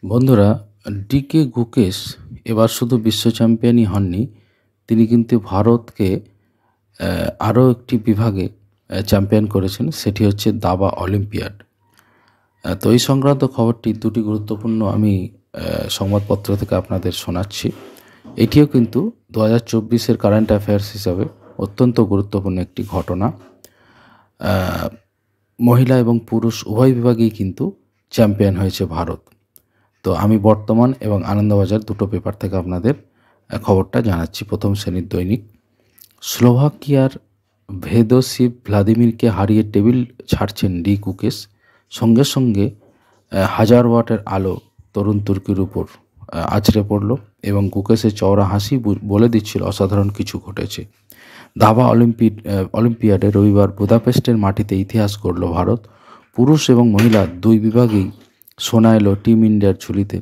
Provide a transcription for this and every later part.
বন্ধুরা, ডিকে গুকেশ এবার শুধু বিশ্ব চ্যাম্পিয়নই হননি, তিনি কিন্তু ভারতকে আরও একটি বিভাগে চ্যাম্পিয়ন করেছেন, সেটি হচ্ছে দাবা অলিম্পিয়াড। তো এই সংক্রান্ত খবরটি দুটি গুরুত্বপূর্ণ আমি সংবাদপত্র থেকে আপনাদের শোনাচ্ছি। এটিও কিন্তু 2024-এর কারেন্ট অ্যাফেয়ার্স হিসাবে অত্যন্ত গুরুত্বপূর্ণ একটি ঘটনা। মহিলা এবং পুরুষ উভয় বিভাগেই কিন্তু চ্যাম্পিয়ন হয়েছে ভারত। তো আমি বর্তমান এবং আনন্দবাজার দুটো পেপার থেকে আপনাদের খবরটা জানাচ্ছি। প্রথম শ্রেণীর দৈনিক। স্লোভাকিয়ার ভেদোসিভ ভ্লাদিমিরকে হারিয়ে টেবিল ছাড়ছেন ডি গুকেশ। সঙ্গে সঙ্গে 1000 ওয়াটের আলো তরুণ তুর্কির উপর আছড়ে পড়ল এবং গুকেশের চওড়া হাসি বলে দিচ্ছিল অসাধারণ কিছু ঘটেছে। দাবা অলিম্পিয়াডে রবিবার বুদাপেস্টের মাটিতে ইতিহাস গড়ল ভারত। পুরুষ এবং মহিলা দুই বিভাগেই সোনা এলো টিম ইন্ডিয়ার ঝুলিতে।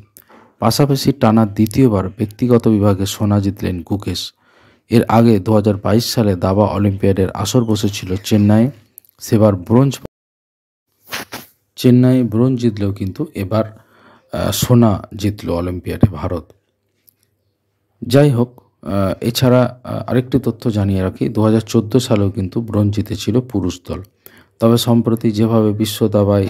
পাশাপাশি টানা দ্বিতীয়বার ব্যক্তিগত বিভাগে সোনা জিতলেন গুকেশ। এর আগে 2022 সালে দাবা অলিম্পিয়াডের আসর বসেছিল চেন্নাইয়ে। সেবার চেন্নাইয়ে ব্রোঞ্জ জিতলেও কিন্তু এবার সোনা জিতল অলিম্পিয়াডে ভারত। যাই হোক, এছাড়া আরেকটি তথ্য জানিয়ে রাখি, 2014 সালেও কিন্তু ব্রোঞ্জ জিতেছিল পুরুষ দল। তবে সম্প্রতি যেভাবে বিশ্ব দাবায়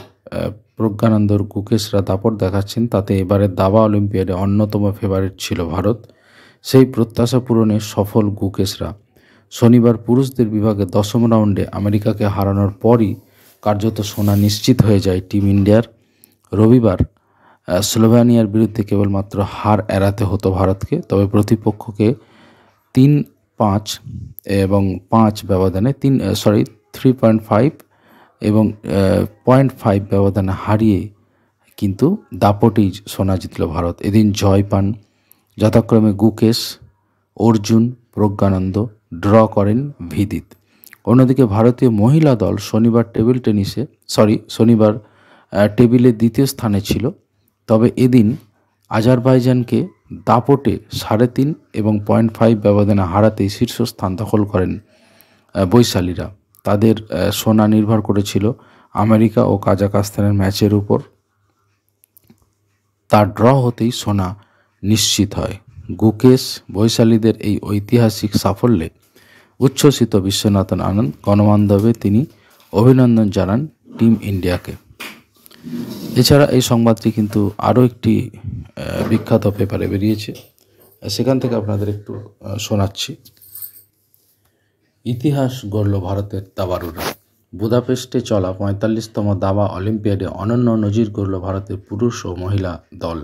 প্রজ্ঞানন্দর গুকেশরা দাপট দেখাচ্ছেন, তাতে এবারের দাবা অলিম্পিয়াডে অন্যতম ফেভারিট ছিল ভারত। সেই প্রত্যাশা পূরণে সফল গুকেশরা। শনিবার পুরুষদের বিভাগে 10ম রাউন্ডে আমেরিকাকে হারানোর পরই কার্যত সোনা নিশ্চিত হয়ে যায় টিম ইন্ডিয়ার। রবিবার স্লোভেনিয়ার বিরুদ্ধে কেবলমাত্র হার এড়াতে হতো ভারতকে, তবে প্রতিপক্ষকে 3-5 এবং 5 ব্যবধানে 3.5 এবং 0.5 ব্যবধানে হারিয়ে কিন্তু দাপটেই সোনা জিতল ভারত। এদিন জয় পান যথাক্রমে গুকেশ, অর্জুন, প্রজ্ঞানন্দ। ড্র করেন ভিদিত। অন্যদিকে ভারতীয় মহিলা দল শনিবার টেবিলে দ্বিতীয় স্থানে ছিল। তবে এদিন আজারবাইজানকে দাপটে 3.5 এবং 0.5 ব্যবধানে হারাতেই শীর্ষস্থান দখল করেন বৈশালীরা। তাদের সোনা নির্ভর করেছিল আমেরিকা ও কাজাখস্তানের ম্যাচের উপর। তার ড্র হতেই সোনা নিশ্চিত হয়। গুকেশ বৈশালীদের এই ঐতিহাসিক সাফল্যে উচ্ছ্বসিত বিশ্বনাথন আনন্দ। গণমাধ্যমে তিনি অভিনন্দন জানান টিম ইন্ডিয়াকে। এছাড়া এই সংবাদটি কিন্তু আরও একটি বিখ্যাত পেপারে বেরিয়েছে, সেখান থেকে আপনাদের একটু শোনাচ্ছি। ইতিহাস গড়ল ভারতের দাবাড়ুরা। বুদাপেস্টে চলা 45তম দাবা অলিম্পিয়াডে অনন্য নজির গড়ল ভারতের পুরুষ ও মহিলা দল।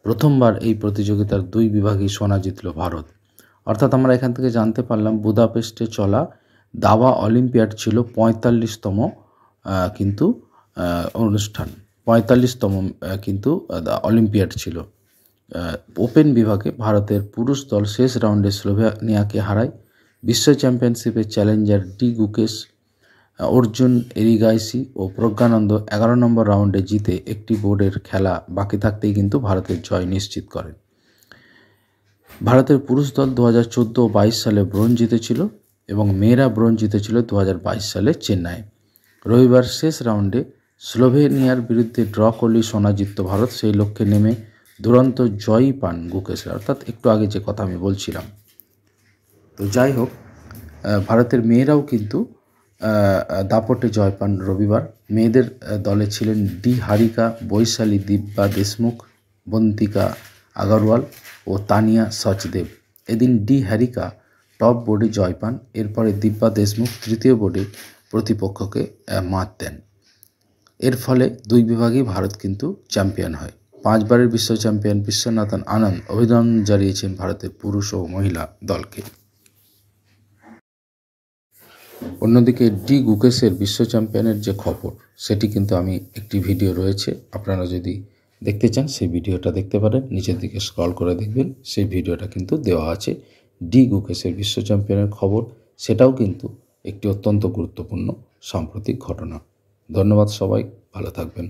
প্রথমবার এই প্রতিযোগিতার দুই বিভাগেই সোনা জিতল ভারত। অর্থাৎ আমরা এখান থেকে জানতে পারলাম বুদাপেস্টে চলা দাবা অলিম্পিয়াড ছিল 45তম কিন্তু অনুষ্ঠান, 45তম কিন্তু অলিম্পিয়াড ছিল। ওপেন বিভাগে ভারতের পুরুষ দল শেষ রাউন্ডে স্লোভেনিয়াকে হারায়। বিশ্ব চ্যাম্পিয়নশিপের চ্যালেঞ্জার ডি গুকেশ, অর্জুন এরিগাইসি ও প্রজ্ঞানন্দ 11 নম্বর রাউন্ডে জিতে একটি বোর্ডের খেলা বাকি থাকতেই কিন্তু ভারতের জয় নিশ্চিত করেন। ভারতের পুরুষ দল 2014 ও 22 সালে ব্রোঞ্জ জিতেছিল এবং মেয়েরা ব্রোঞ্জ জিতেছিল 2022 সালে চেন্নাই। রবিবার শেষ রাউন্ডে স্লোভেনিয়ার বিরুদ্ধে ড্র করলেই সোনা জিতত ভারত। সেই লক্ষ্যে নেমে দুরন্ত জয়ই পান গুকেশরা, অর্থাৎ একটু আগে যে কথা আমি বলছিলাম। তো যাই হোক, ভারতের মেয়েরাও কিন্তু দাপটে জয় পান রবিবার। মেয়েদের দলে ছিলেন ডি হারিকা, বৈশালী, দিব্যা দেশমুখ, বন্তিকা আগরওয়াল ও তানিয়া সচদেব। এদিন ডি হারিকা টপ বোর্ডে জয় পান। এরপরে দিব্যা দেশমুখ তৃতীয় বোর্ডে প্রতিপক্ষকে মাত দেন। এর ফলে দুই বিভাগেই ভারত কিন্তু চ্যাম্পিয়ন হয়। 5 বারের বিশ্ব চ্যাম্পিয়ন বিশ্বনাথন আনন্দ অভিনন্দন জানিয়েছেন ভারতের পুরুষ ও মহিলা দলকে। অন্যদিকে ডি গুকেশের বিশ্ব চ্যাম্পিয়নের যে খবর, সেটি কিন্তু আমি একটি ভিডিও রয়েছে, আপনারা যদি দেখতে চান সেই ভিডিওটা দেখতে পারেন। নিচের দিকে স্ক্রল করে দেখবেন, সেই ভিডিওটা কিন্তু দেওয়া আছে। ডি গুকেশের বিশ্ব চ্যাম্পিয়নের খবর, সেটাও কিন্তু একটি অত্যন্ত গুরুত্বপূর্ণ সাম্প্রতিক ঘটনা। ধন্যবাদ সবাই, ভালো থাকবেন।